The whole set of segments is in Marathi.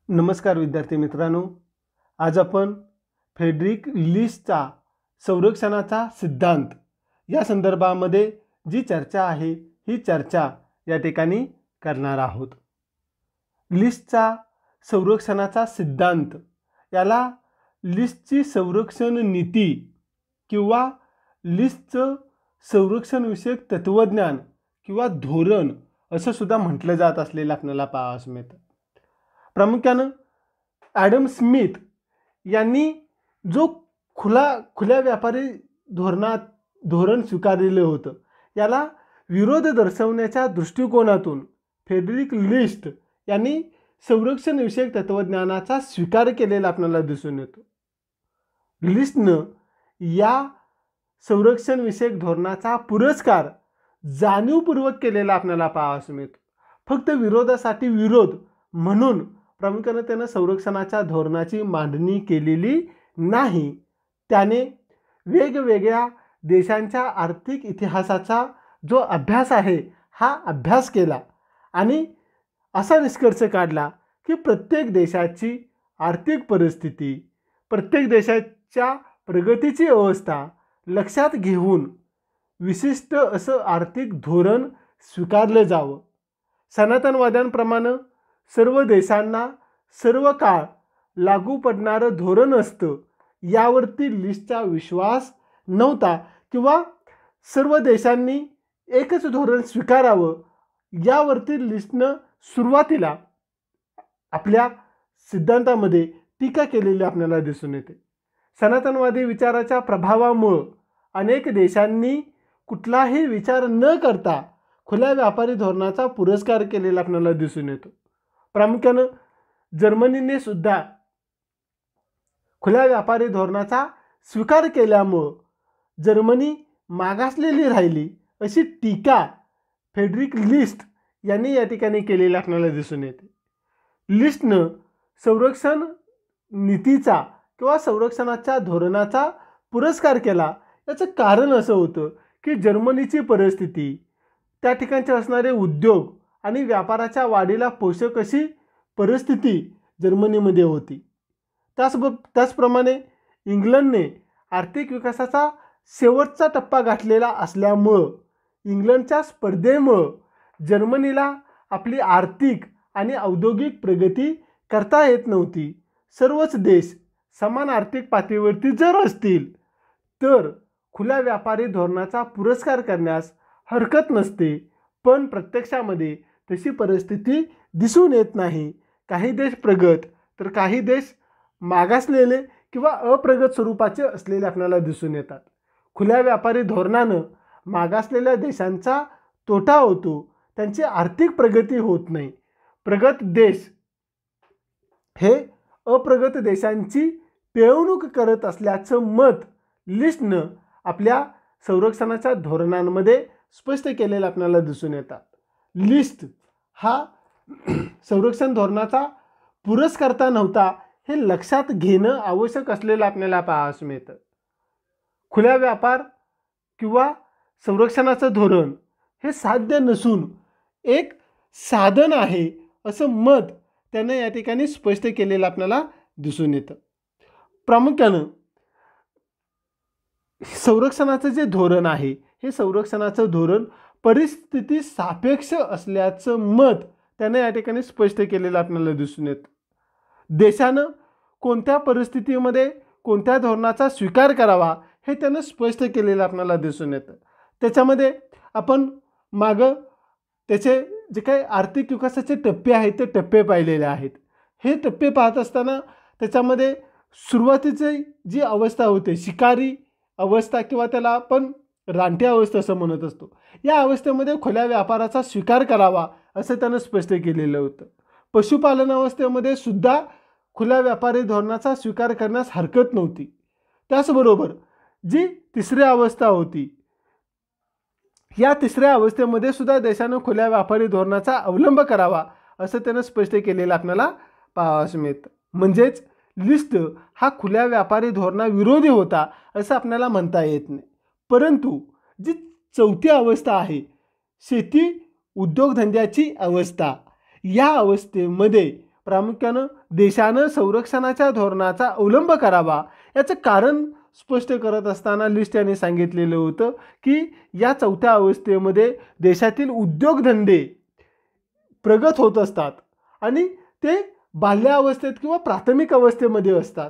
नमस्कार विद्यार्थी मित्रांनो, आज आपण फ्रेडरिक लिस्टचा संरक्षणाचा सिद्धांत या संदर्भामध्ये जी चर्चा आहे ही चर्चा या ठिकाणी करणार आहोत। लिस्टचा संरक्षणाचा सिद्धांत याला लिस्टची संरक्षण नीती किंवा लिस्टचं संरक्षण विषयक तत्वज्ञान किंवा धोरण असं सुद्धा म्हटलं जात असलेलं आपल्याला पाहावयास मिळतं। प्रामुख्यानं ॲडम स्मिथ यांनी जो खुल्या व्यापारी धोरण स्वीकारलेलं होतं याला विरोध दर्शवण्याच्या दृष्टिकोनातून फ्रेडरिक लिस्ट यांनी संरक्षण विषयक तत्वज्ञानाचा स्वीकार केलेला आपल्याला दिसून येतो। लिस्टनं या संरक्षण विषयक धोरणाचा पुरस्कार जाणीवपूर्वक केलेला आपल्याला पाहावयास मिळतो। फक्त विरोधासाठी विरोध म्हणून प्रामुख्याने त्यानं संरक्षणाच्या धोरणाची मांडणी केलेली नाही। त्याने वेगवेगळ्या देशांच्या आर्थिक इतिहासाचा जो अभ्यास आहे हा अभ्यास केला आणि असा निष्कर्ष काढला की प्रत्येक देशाची आर्थिक परिस्थिती, प्रत्येक देशाच्या प्रगतीची अवस्था लक्षात घेऊन विशिष्ट असं आर्थिक धोरण स्वीकारलं जावं। सनातनवाद्यांप्रमाणे सर्व देशांना सर्व काळ लागू पडणारं धोरण असतं यावरती लिस्टचा विश्वास नव्हता किंवा सर्व देशांनी एकच धोरण स्वीकारावं यावरती लिस्टनं सुरुवातीला आपल्या सिद्धांतामध्ये टीका केलेली आपल्याला दिसून येते। सनातनवादी विचाराच्या प्रभावामुळे अनेक देशांनी कुठलाही विचार न करता खुल्या व्यापारी धोरणाचा पुरस्कार केलेला आपल्याला दिसून येतो। प्रामुख्यानं जर्मनीने सुद्धा खुल्या व्यापारी धोरणाचा स्वीकार केल्यामुळं जर्मनी मागासलेली राहिली अशी टीका फ्रेडरिक लिस्ट यांनी या ठिकाणी केलेली आपल्याला दिसून येते। लिस्टनं संरक्षण नीतीचा किंवा संरक्षणाच्या धोरणाचा पुरस्कार केला। याचं कारण असं होतं की जर्मनीची परिस्थिती, त्या ठिकाणचे असणारे उद्योग आणि व्यापाराच्या वाढीला पोषक अशी परिस्थिती जर्मनीमध्ये होती। त्याचप्रमाणे इंग्लंडने आर्थिक विकासाचा शेवटचा टप्पा गाठलेला असल्यामुळं इंग्लंडच्या स्पर्धेमुळं जर्मनीला आपली आर्थिक आणि औद्योगिक प्रगती करता येत नव्हती। सर्वच देश समान आर्थिक पातळीवरती जर असतील तर खुल्या व्यापारी धोरणाचा पुरस्कार करण्यास हरकत नसते, पण प्रत्यक्षामध्ये तशी परिस्थिती दिसून येत नाही। काही देश प्रगत तर काही देश मागासलेले किंवा अप्रगत स्वरूपाचे असलेले आपल्याला दिसून येतात। खुल्या व्यापारी धोरणानं मागासलेल्या देशांचा तोटा होतो, त्यांची आर्थिक प्रगती होत नाही। प्रगत देश हे अप्रगत देशांची पिळवणूक करत असल्याचं मत लिस्टनं आपल्या संरक्षणाच्या धोरणांमध्ये स्पष्ट केलेलं आपल्याला दिसून येतात। लिस्ट हा संरक्षण धोरणाचा पुरस्कर्ता नव्हता हे लक्षात घेणं आवश्यक असलेलं आपल्याला पाहावयास मिळतं। खुल्या व्यापार किंवा संरक्षणाचं धोरण हे साध्य नसून एक साधन आहे असं मत त्यानं या ठिकाणी स्पष्ट केलेलं आपल्याला दिसून येतं। प्रामुख्यानं संरक्षणाचं जे धोरण आहे हे संरक्षणाचं धोरण परिस्थिती सापेक्ष असल्याचं मत त्यानं या ठिकाणी स्पष्ट केलेलं आपल्याला दिसून येतं। देशानं कोणत्या परिस्थितीमध्ये कोणत्या धोरणाचा स्वीकार करावा हे त्यानं स्पष्ट केलेलं आपल्याला दिसून येतं। त्याच्यामध्ये आपण मागं त्याचे जे काही आर्थिक विकासाचे टप्पे आहेत ते टप्पे पाहिलेले आहेत। हे टप्पे पाहत असताना त्याच्यामध्ये सुरुवातीची जी अवस्था होते शिकारी अवस्था किंवा त्याला आपण रानटी अवस्था असं म्हणत असतो, या अवस्थेमध्ये खुल्या व्यापाराचा स्वीकार करावा असं त्यानं स्पष्ट केलेलं होतं। पशुपालन अवस्थेमध्ये सुद्धा खुल्या व्यापारी धोरणाचा स्वीकार करण्यास हरकत नव्हती। त्याचबरोबर जी तिसरी अवस्था होती या तिसऱ्या अवस्थेमध्ये सुद्धा देशानं खुल्या व्यापारी धोरणाचा अवलंब करावा असं त्यानं स्पष्ट केलेलं आपल्याला पाहावयास मिळतं। म्हणजेच लिस्ट हा खुल्या व्यापारी धोरणाविरोधी होता असं आपल्याला म्हणता येत नाही। परंतु जी चौथी अवस्था आहे शेती उद्योगधंद्याची अवस्था, या अवस्थेमध्ये प्रामुख्यानं देशानं संरक्षणाच्या धोरणाचा अवलंब करावा याचं कारण स्पष्ट करत असताना लिस्ट यांनी सांगितलेलं होतं की या चौथ्या अवस्थेमध्ये देशातील उद्योगधंदे प्रगत होत असतात आणि ते बाल्यावस्थेत किंवा प्राथमिक अवस्थेमध्ये असतात.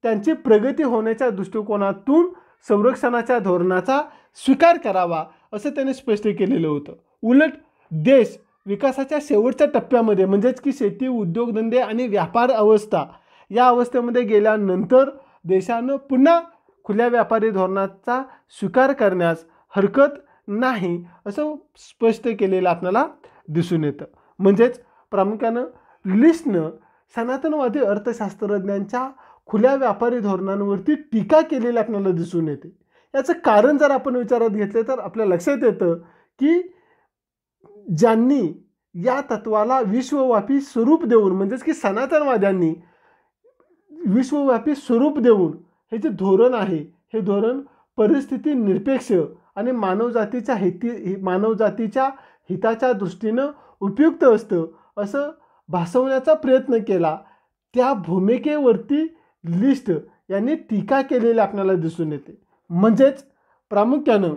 त्यांची प्रगती होण्याच्या दृष्टिकोनातून संरक्षणाच्या धोरणाचा स्वीकार करावा असं त्यांनी स्पष्ट केलेलं होतं. उलट देश विकासाच्या शेवटच्या टप्प्यामध्ये म्हणजेच की शेती, उद्योगधंदे आणि व्यापार अवस्था या अवस्थेमध्ये गेल्यानंतर देशानं पुन्हा खुल्या व्यापारी धोरणाचा स्वीकार करण्यास हरकत नाही असं स्पष्ट केलेलं आपल्याला दिसून येतं. म्हणजेच प्रामुख्यानं लिस्टनं सनातनवादी अर्थशास्त्रज्ञांच्या खुल्या व्यापारी धोरणांवरती टीका केलेली आपल्याला दिसून येते. याचं कारण जर आपण विचारात घेतलं तर आपल्या लक्षात येतं की ज्यांनी या तत्वाला विश्वव्यापी स्वरूप देऊन म्हणजेच की सनातनवाद्यांनी विश्वव्यापी स्वरूप देऊन हे जे धोरण आहे हे धोरण परिस्थिती निरपेक्ष आणि मानवजातीच्या हिताच्या दृष्टीनं उपयुक्त असतं असं भासवण्याचा प्रयत्न केला. त्या भूमिकेवरती लिस्ट यांनी टीका केलेली आपल्याला दिसून येते. म्हणजेच प्रामुख्यानं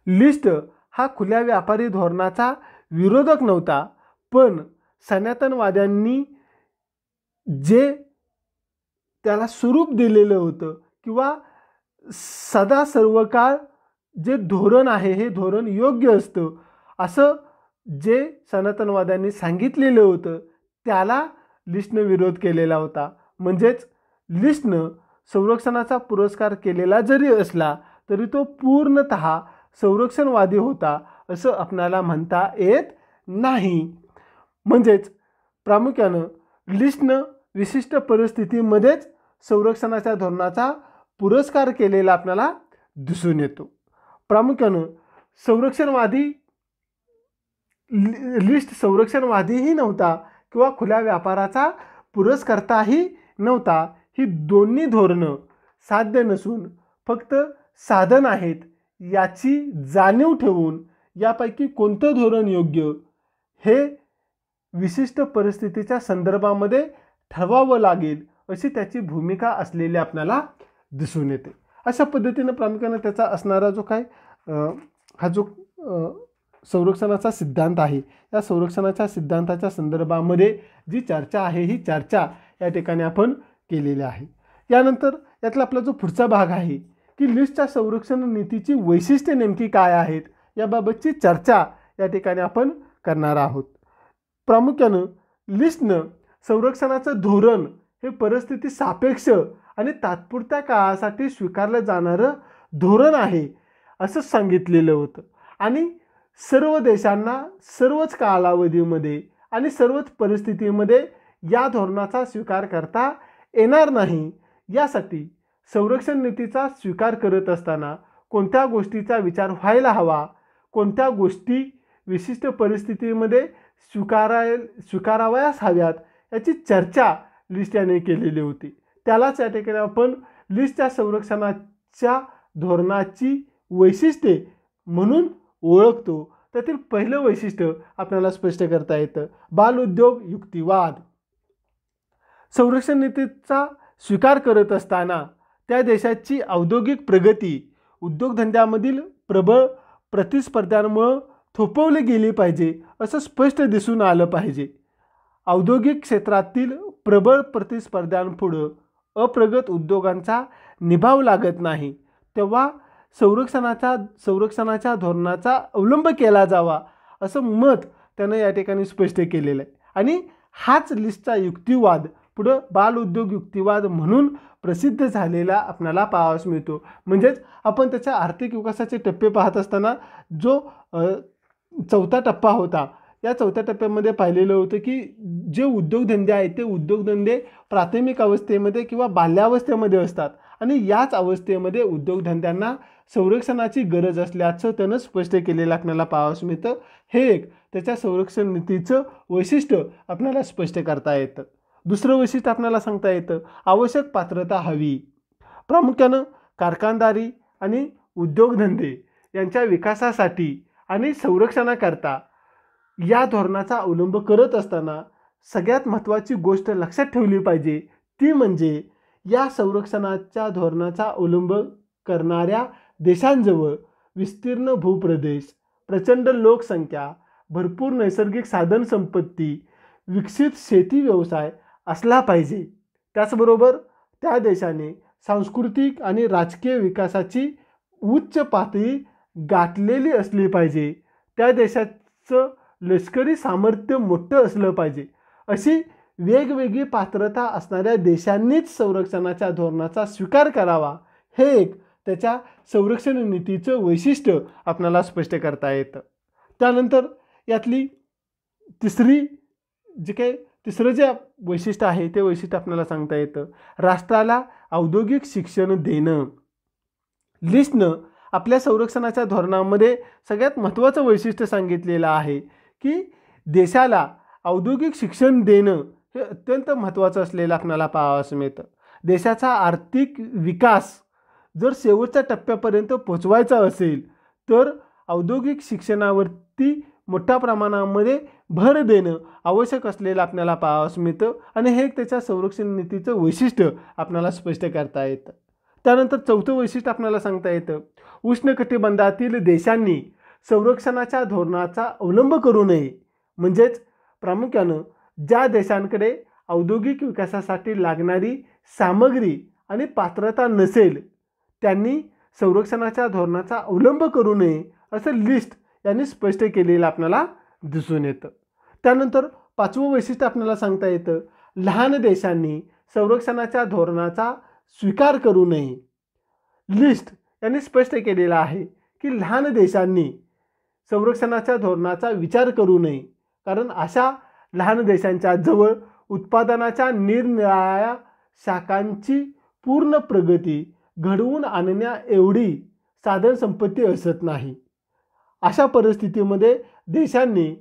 लिस्ट हा खुल्या व्यापारी धोरणाचा विरोधक नव्हता, पण सनातनवाद्यांनी जे त्याला स्वरूप दिलेलं होतं किंवा सदा सर्व काळ जे धोरण आहे हे धोरण योग्य असतं असं जे सनातनवाद्यांनी सांगितलेलं होतं त्याला लिस्टनं विरोध केलेला होता. म्हणजेच लिस्टनं संरक्षणाचा पुरस्कार केलेला जरी असला तरी तो पूर्णतः संरक्षणवादी होता असं आपल्याला म्हणता येत नाही. म्हणजेच प्रामुख्यानं लिस्टनं विशिष्ट परिस्थितीमध्येच संरक्षणाच्या धोरणाचा पुरस्कार केलेला आपल्याला दिसून येतो. प्रामुख्यानं लिस्ट संरक्षणवादीही नव्हता किंवा खुल्या व्यापाराचा पुरस्कर्ताही नव्हता. ही दोन्ही धोरणं साध्य नसून फक्त साधन आहेत याची जाणीव ठेवून यापैकी कोणतं धोरण योग्य हे विशिष्ट परिस्थितीच्या संदर्भामध्ये ठरवावं लागेल अशी त्याची भूमिका असलेली आपल्याला दिसून येते. अशा पद्धतीनं प्रामुख्याने त्याचा असणारा जो काय हा जो संरक्षणाचा सिद्धांत आहे या संरक्षणाच्या सिद्धांताच्या संदर्भामध्ये जी चर्चा आहे ही चर्चा या ठिकाणी आपण केलेली आहे. यानंतर यातला आपला जो पुढचा भाग आहे की लिस्टच्या संरक्षण नीतीची वैशिष्ट्ये नेमकी काय आहेत याबाबतची चर्चा या ठिकाणी आपण करणार आहोत. प्रामुख्यानं लिस्टनं संरक्षणाचं धोरण हे परिस्थिती सापेक्ष आणि तात्पुरत्या काळासाठी स्वीकारलं जाणारं धोरण आहे असं सांगितलेलं होतं आणि सर्व देशांना सर्वच कालावधीमध्ये आणि सर्वच परिस्थितीमध्ये या धोरणाचा स्वीकार करता येणार नाही. यासाठी संरक्षण नीतीचा स्वीकार करत असताना कोणत्या गोष्टीचा विचार व्हायला हवा, कोणत्या गोष्टी विशिष्ट परिस्थितीमध्ये स्वीकारावयास हव्यात याची चर्चा लिस्ट याने केलेली होती. त्यालाच या ठिकाणी आपण लिस्टच्या संरक्षणाच्या धोरणाची वैशिष्ट्ये म्हणून ओळखतो. त्यातील पहिलं वैशिष्ट्य आपल्याला स्पष्ट करता येतं बालउद्योग युक्तिवाद. संरक्षण नीतीचा स्वीकार करत असताना त्या देशाची औद्योगिक प्रगती उद्योगधंद्यामधील प्रबळ प्रतिस्पर्ध्यांमुळे थोपवली गेली पाहिजे असं स्पष्ट दिसून आलं पाहिजे. औद्योगिक क्षेत्रातील प्रबळ प्रतिस्पर्ध्यांपुढं अप्रगत उद्योगांचा निभाव लागत नाही तेव्हा संरक्षणाच्या धोरणाचा अवलंब केला जावा असं मत त्यानं या ठिकाणी स्पष्ट केलेलं आहे. आणि हाच लिस्टचा युक्तिवाद पुढं बालउद्योग युक्तिवाद म्हणून प्रसिद्ध झालेला आपल्याला पाहावयास मिळतो. म्हणजेच आपण त्याच्या आर्थिक विकासाचे टप्पे पाहत असताना जो चौथा टप्पा होता या चौथ्या टप्प्यामध्ये पाहिलेलं होतं की जे उद्योगधंदे आहेत ते उद्योगधंदे प्राथमिक अवस्थेमध्ये किंवा बाल्यावस्थेमध्ये असतात आणि याच अवस्थेमध्ये उद्योगधंद्यांना संरक्षणाची गरज असल्याचं त्यानं स्पष्ट केलेलं आपल्याला पाहावयास मिळतं. हे एक त्याच्या संरक्षण नीतीचं वैशिष्ट्य आपल्याला स्पष्ट करता येतं. दुसरं वैशिष्ट्य आपल्याला सांगता येतं आवश्यक पात्रता हवी. प्रामुख्यानं कारखानदारी आणि उद्योगधंदे यांच्या विकासासाठी आणि संरक्षणाकरता या धोरणाचा अवलंब करत असताना सगळ्यात महत्त्वाची गोष्ट लक्षात ठेवली पाहिजे ती म्हणजे या संरक्षणाच्या धोरणाचा अवलंब करणाऱ्या देशांजवळ विस्तीर्ण भूप्रदेश, प्रचंड लोकसंख्या, भरपूर नैसर्गिक साधनसंपत्ती, विकसित शेती व्यवसाय असला पाहिजे. त्याचबरोबर त्या देशाने सांस्कृतिक आणि राजकीय विकासाची उच्च पातळी गाठलेली असली पाहिजे. त्या देशाचं लष्करी सामर्थ्य मोठं असलं पाहिजे. अशी वेगवेगळी पात्रता असणाऱ्या देशांनीच संरक्षणाच्या धोरणाचा स्वीकार करावा, हे एक त्याच्या संरक्षण नीतीचं वैशिष्ट्य आपल्याला स्पष्ट करता येतं. त्यानंतर यातली तिसरं जे वैशिष्ट्य आहे ते वैशिष्ट्य आपल्याला सांगता येतं, राष्ट्राला औद्योगिक शिक्षण देणं. लिस्टनं आपल्या संरक्षणाच्या धोरणामध्ये सगळ्यात महत्त्वाचं वैशिष्ट्य सांगितलेलं आहे की देशाला औद्योगिक शिक्षण देणं हे अत्यंत महत्त्वाचं असलेलं आपल्याला पाहावयास मिळतं. देशाचा आर्थिक विकास जर शेवटच्या टप्प्यापर्यंत पोचवायचा असेल तर औद्योगिक शिक्षणावरती मोठ्या प्रमाणामध्ये भर देणं आवश्यक असलेलं आपल्याला पाहावयास मिळतं आणि हे त्याच्या संरक्षण नीतीचं वैशिष्ट्य आपल्याला स्पष्ट करता येतं. त्यानंतर चौथं वैशिष्ट्य आपल्याला सांगता येतं, उष्णकटिबंधातील देशांनी संरक्षणाच्या धोरणाचा अवलंब करू नये. म्हणजेच प्रामुख्यानं ज्या देशांकडे औद्योगिक विकासासाठी लागणारी सामग्री आणि पात्रता नसेल त्यांनी संरक्षणाच्या धोरणाचा अवलंब करू नये असं लिस्ट यांनी स्पष्ट केलेलं आपल्याला दिसून येतं. त्यानंतर पाचवं वैशिष्ट्य आपल्याला सांगता येतं, लहान देशांनी संरक्षणाच्या धोरणाचा स्वीकार करू नये. लिस्ट यांनी स्पष्ट केलेलं आहे की लहान देशांनी संरक्षणाच्या धोरणाचा विचार करू नये, कारण अशा लहान देशांच्या जवळ उत्पादनाच्या निरनिराळ्या शाखांची पूर्ण प्रगती घडवून आणण्या एवढी साधनसंपत्ती असत नाही. अशा परिस्थितीमध्ये देशांनी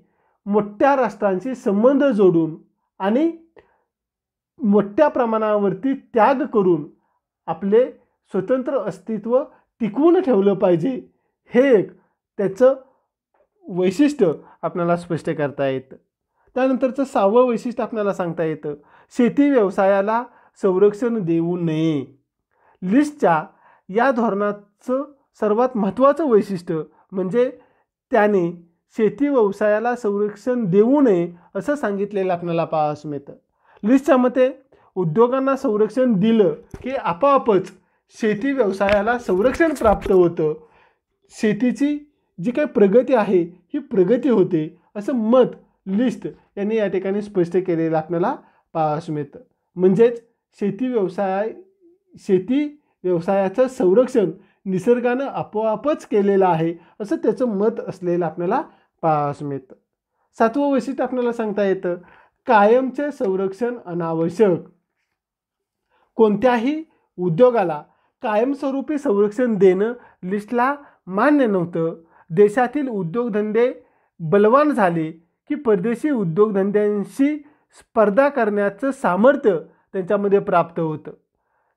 मोठ्या राष्ट्रांशी संबंध जोडून आणि मोठ्या प्रमाणावरती त्याग करून आपले स्वतंत्र अस्तित्व टिकवून ठेवलं पाहिजे. हे एक त्याचं वैशिष्ट्य आपल्याला स्पष्ट करता येतं. त्यानंतरचं 6वं वैशिष्ट्य आपल्याला सांगता येतं, शेती व्यवसायाला संरक्षण देऊ नये. लिस्टच्या या धोरणाचं सर्वात महत्त्वाचं वैशिष्ट्य म्हणजे त्याने शेती व्यवसायाला संरक्षण देऊ नये असं सांगितलेलं आपल्याला पाहावयास मिळतं. लिस्टच्या मते उद्योगांना संरक्षण दिलं की आपोआपच शेती व्यवसायाला संरक्षण प्राप्त होतं, शेतीची जी काही प्रगती आहे ही प्रगती होते असं मत लिस्ट यांनी या ठिकाणी स्पष्ट केलेलं आपल्याला पाहावयास मिळतं. म्हणजेच शेती व्यवसायाचं संरक्षण निसर्गानं आपोआपच केलेलं आहे असं त्याचं मत असलेलं आपल्याला पाहावयास मिळतं. 7वं वैशिष्ट्य आपल्याला सांगता येतं, कायमचे संरक्षण अनावश्यक. कोणत्याही उद्योगाला कायमस्वरूपी संरक्षण देणं लिस्टला मान्य नव्हतं. देशातील उद्योगधंदे बलवान झाले की परदेशी उद्योगधंद्यांशी स्पर्धा करण्याचं सामर्थ्य त्यांच्यामध्ये प्राप्त होतं.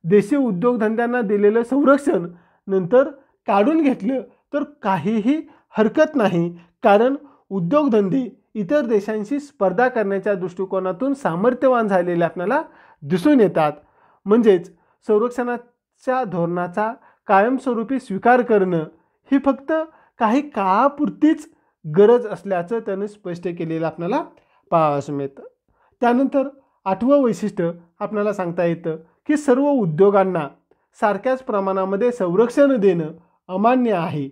देशी उद्योगधंद्यांना दिलेलं संरक्षण नंतर काढून घेतलं तर काहीही हरकत नाही, कारण उद्योगधंदे इतर देशांशी स्पर्धा करण्याच्या दृष्टिकोनातून सामर्थ्यवान झालेले आपल्याला दिसून येतात. म्हणजेच संरक्षणाच्या धोरणाचा कायमस्वरूपी स्वीकार करणं ही फक्त काही काळापुरतीच गरज असल्याचं त्याने स्पष्ट केलेलं आपल्याला पाहावयास मिळतं. त्यानंतर 8वं वैशिष्ट्य आपल्याला सांगता येतं की सर्व उद्योगांना सारख्याच प्रमाणामध्ये संरक्षण देणं अमान्य आहे.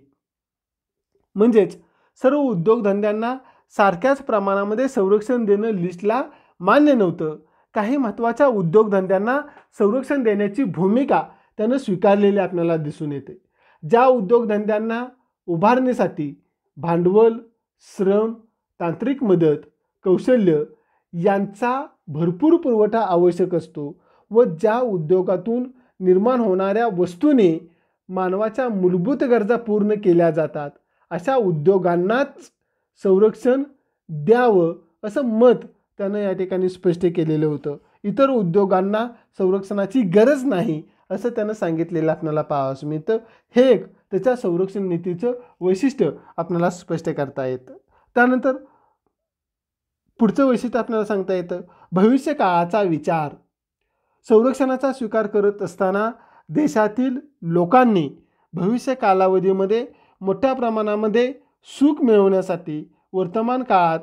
म्हणजेच सर्व उद्योगधंद्यांना सारख्याच प्रमाणामध्ये संरक्षण देणं लिस्टला मान्य नव्हतं. काही महत्त्वाच्या उद्योगधंद्यांना संरक्षण देण्याची भूमिका त्यानं स्वीकारलेली आपल्याला दिसून येते. ज्या उद्योगधंद्यांना उभारणीसाठी भांडवल, श्रम, तांत्रिक मदत, कौशल्य यांचा भरपूर पुरवठा आवश्यक असतो व ज्या उद्योगातून निर्माण होणाऱ्या वस्तूने मानवाच्या मूलभूत गरजा पूर्ण केल्या जातात, अशा उद्योगांनाच संरक्षण द्यावं असं मत त्यानं या ठिकाणी स्पष्ट केलेलं होतं. इतर उद्योगांना संरक्षणाची गरज नाही असं त्यानं सांगितलेलं आपल्याला पाहावयास मिळतं. हे एक त्याच्या संरक्षण नीतीचं वैशिष्ट्य आपल्याला स्पष्ट करता येतं. त्यानंतर पुढचं वैशिष्ट्य आपल्याला सांगता येतं भविष्य काळाचा विचार. संरक्षणाचा स्वीकार करत असताना देशातील लोकांनी भविष्य कालावधीमध्ये मोठ्या प्रमाणामध्ये सुख मिळवण्यासाठी वर्तमान काळात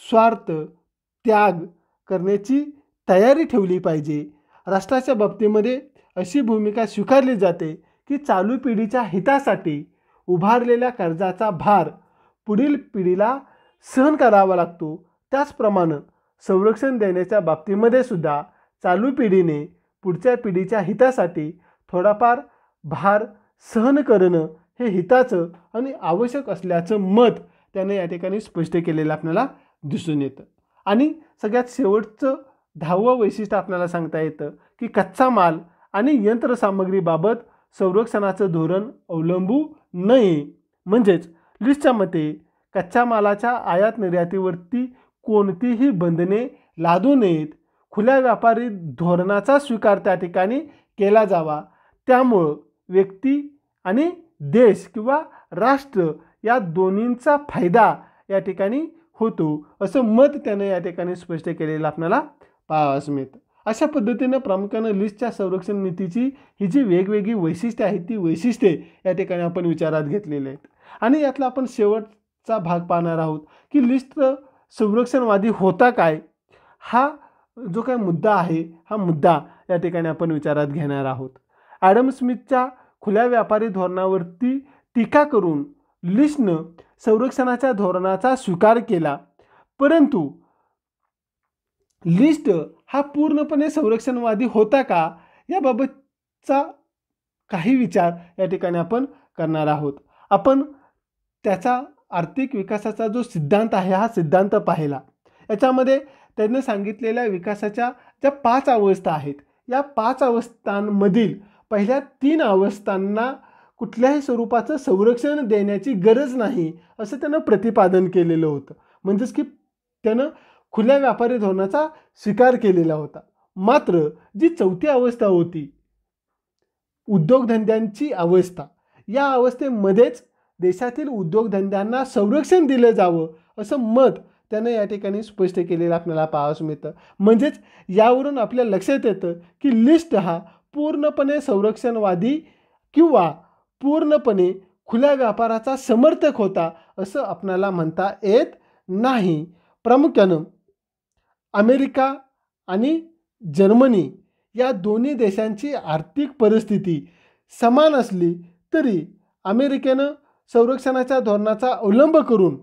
स्वार्थ त्याग करण्याची तयारी ठेवली पाहिजे. राष्ट्राच्या बाबतीमध्ये अशी भूमिका स्वीकारली जाते की चालू पिढीच्या हितासाठी उभारलेल्या कर्जाचा भार पुढील पिढीला सहन करावा लागतो. त्याचप्रमाणे संरक्षण देण्याच्या बाबतीमध्ये सुद्धा चालू पिढीने पुढच्या पिढीच्या हितासाठी थोडाफार भार सहन करणं हे हिताचं आणि आवश्यक असल्याचं मत त्याने या ठिकाणी स्पष्ट केलेलं आपल्याला दिसून येतं. आणि सगळ्यात शेवटचं 10वं वैशिष्ट्य आपल्याला सांगता येतं की कच्चा माल आणि यंत्रसामग्रीबाबत संरक्षणाचं धोरण अवलंबू नये. म्हणजेच लिस्टच्या मते कच्च्या मालाच्या आयात निर्यातीवरती कोणतीही बंधने लादू नयेत. खुल्या व्यापारी धोरणाचा स्वीकार त्या ठिकाणी केला जावा. त्यामुळं व्यक्ती आणि देश किंवा राष्ट्र या दोन्हींचा फायदा या ठिकाणी होतो असं मत त्यानं या ठिकाणी स्पष्ट केलेलं आपल्याला पाहावयास मिळतं. अशा पद्धतीनं प्रामुख्यानं लिस्टच्या संरक्षण नीतीची ही जी वेगवेगळी वैशिष्ट्ये आहेत ती वैशिष्ट्ये या ठिकाणी आपण विचारात घेतलेले आहेत. आणि यातला आपण शेवटचा भाग पाहणार आहोत की लिस्ट संरक्षणवादी होता काय, हा जो काही मुद्दा आहे हा मुद्दा या ठिकाणी आपण विचारात घेणार आहोत. ॲडम स्मिथच्या खुल्या व्यापारी धोरणावरती टीका करून लिस्टनं संरक्षणाच्या धोरणाचा स्वीकार केला, परंतु लिस्ट हा पूर्णपणे संरक्षणवादी होता का याबाबतचा काही विचार या ठिकाणी आपण करणार आहोत. आपण त्याचा आर्थिक विकासाचा जो सिद्धांत आहे हा सिद्धांत पाहिला. याच्यामध्ये त्यांनी सांगितलेल्या विकासाच्या ज्या 5 अवस्था आहेत या 5 अवस्थांमधील पहिल्या 3 अवस्थांना कुठल्याही स्वरूपाचं संरक्षण देण्याची गरज नाही असं त्यानं प्रतिपादन केलेलं होतं. म्हणजेच की त्यानं खुल्या व्यापारी धोरणाचा स्वीकार केलेला होता. मात्र जी 4थी अवस्था होती उद्योगधंद्यांची अवस्था, या अवस्थेमध्येच देशातील उद्योगधंद्यांना संरक्षण दिलं जावं असं मत त्यानं या ठिकाणी स्पष्ट केलेलं आपल्याला पाहावयास मिळतं. म्हणजेच यावरून आपल्या लक्षात येतं की लिस्ट हा पूर्णपणे संरक्षणवादी किंवा पूर्णपणे खुल्या व्यापाराचा समर्थक होता असं आपल्याला म्हणता येत नाही. प्रामुख्यानं अमेरिका आणि जर्मनी या दोन्ही देशांची आर्थिक परिस्थिती समान असली तरी अमेरिकेनं संरक्षणाच्या धोरणाचा अवलंब करून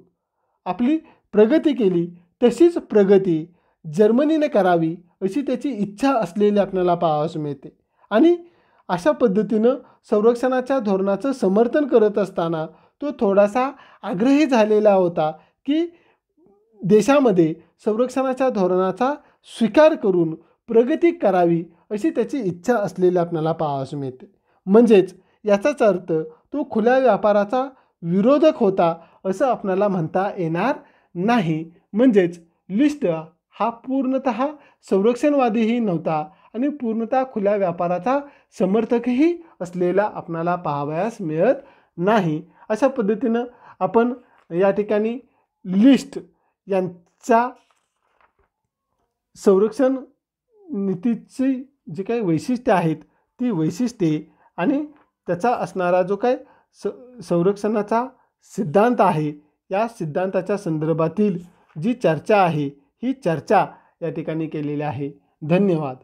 आपली प्रगती केली, तशीच प्रगती जर्मनीने करावी अशी त्याची इच्छा असलेली आपल्याला पाहावयास मिळते. आणि अशा पद्धतीनं संरक्षणाच्या धोरणाचं समर्थन करत असताना तो थोडासा आग्रही झालेला होता की देशामध्ये संरक्षणाच्या धोरणाचा स्वीकार करून प्रगती करावी अशी त्याची इच्छा असलेली आपल्याला पाहावयास मिळते. म्हणजेच याचाच अर्थ तो खुल्या व्यापाराचा विरोधक होता असं आपल्याला म्हणता येणार नाही. म्हणजेच लिस्ट हा पूर्णतः संरक्षणवादीही नव्हता आणि पूर्णतः खुल्या व्यापाराचा समर्थकही असलेला आपल्याला पाहावयास मिळत नाही. अशा पद्धतीनं आपण या ठिकाणी लिस्ट यांचा संरक्षण नीतीची जी काही वैशिष्ट्ये आहेत ती वैशिष्ट्ये आणि त्याचा असणारा जो काही संरक्षणाचा सिद्धांत आहे या सिद्धांताच्या संदर्भातील जी चर्चा आहे ही चर्चा या ठिकाणी केलेली आहे. धन्यवाद.